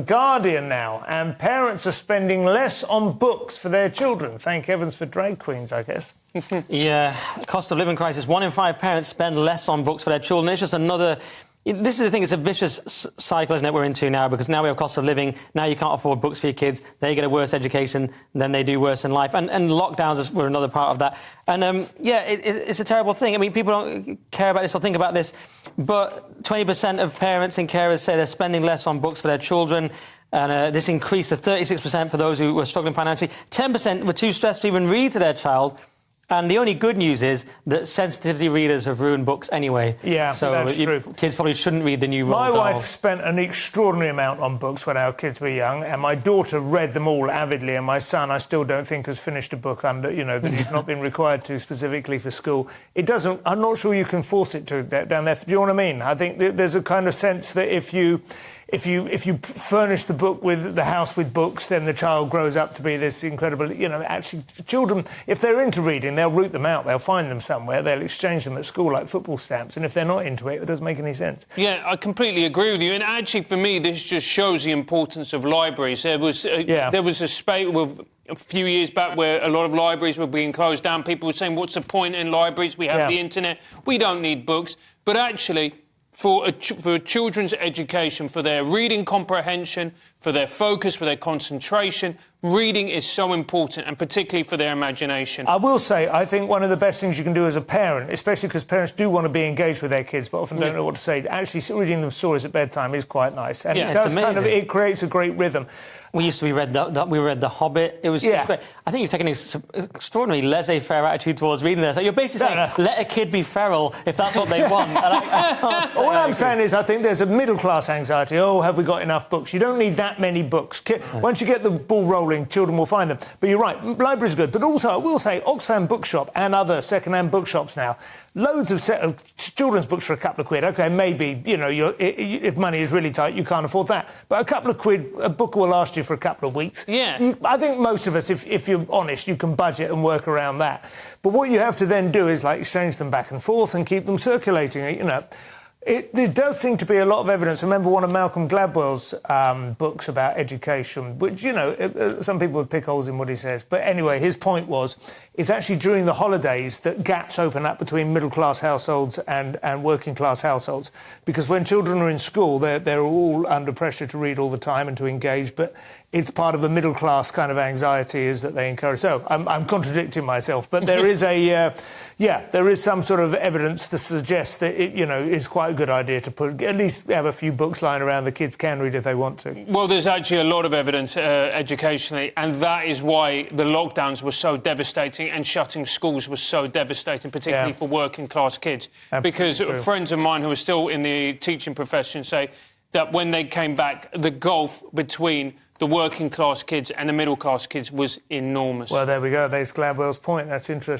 Guardian now, and parents are spending less on books for their children. Thank heavens for drag queens, I guess. Yeah, cost of living crisis. 1 in 5 parents spend less on books for their children. It's just another... This is the thing, it's a vicious cycle, isn't it, we're into now, because now we have cost of living, now you can't afford books for your kids, they get a worse education, then they do worse in life, and lockdowns were another part of that. And, yeah, it's a terrible thing. I mean, people don't care about this or think about this, but 20% of parents and carers say they're spending less on books for their children, and this increased to 36% for those who were struggling financially. 10% were too stressed to even read to their child. And the only good news is that sensitivity readers have ruined books anyway. Yeah, so that's true. Kids probably shouldn't read the new Roald My Dahl. wife spent an extraordinary amount on books when our kids were young, and my daughter read them all avidly, and my son, I still don't think, has finished a book under, that he's not been required to specifically for school. It doesn't... I'm not sure you can force it to down there. Do you know what I mean? I think there's a kind of sense that if you furnish the house with books, then the child grows up to be this incredible... actually, children, if they're into reading, they'll root them out, they'll find them somewhere, they'll exchange them at school like football stamps, and if they're not into it, it doesn't make any sense. Yeah, I completely agree with you, and actually, for me, this just shows the importance of libraries. There was a spate with... A few years back where a lot of libraries were being closed down, people were saying, what's the point in libraries? We have the internet, we don't need books. But actually, for children's education, for their reading comprehension, for their focus, for their concentration, reading is so important, and particularly for their imagination. I will say, I think one of the best things you can do as a parent, especially because parents do want to be engaged with their kids, but often don't know what to say, actually reading them stories at bedtime is quite nice. And it does it creates a great rhythm. We used to we read The Hobbit. It was great. I think you've taken an extraordinarily laissez-faire attitude towards reading this. So you're basically saying, let a kid be feral if that's what they want. All I'm saying is I think there's a middle-class anxiety. Oh, have we got enough books? You don't need that many books. Once you get the ball rolling, children will find them. But you're right, libraries are good. But also, I will say, Oxfam Bookshop and other second-hand bookshops now, loads of children's books for a couple of quid. OK, maybe, if money is really tight, you can't afford that. But a couple of quid, a book will last you for a couple of weeks. Yeah. I think most of us, if you're honest, you can budget and work around that. But what you have to then do is, exchange them back and forth and keep them circulating, There does seem to be a lot of evidence. Remember one of Malcolm Gladwell's books about education, which, some people would pick holes in what he says. But anyway, his point was, it's actually during the holidays that gaps open up between middle-class households and working-class households. Because when children are in school, they're all under pressure to read all the time and to engage. But it's part of a middle-class kind of anxiety is that they encourage. So I'm contradicting myself. But there is there is some sort of evidence to suggest that it, is quite a good idea to at least have a few books lying around the kids can read if they want to. Well, there's actually a lot of evidence educationally, and that is why the lockdowns were so devastating and shutting schools was so devastating, particularly for working class kids. Absolutely because true. Friends of mine who are still in the teaching profession say that when they came back, the gulf between the working class kids and the middle class kids was enormous. Well, there we go. There's Gladwell's point. That's interesting.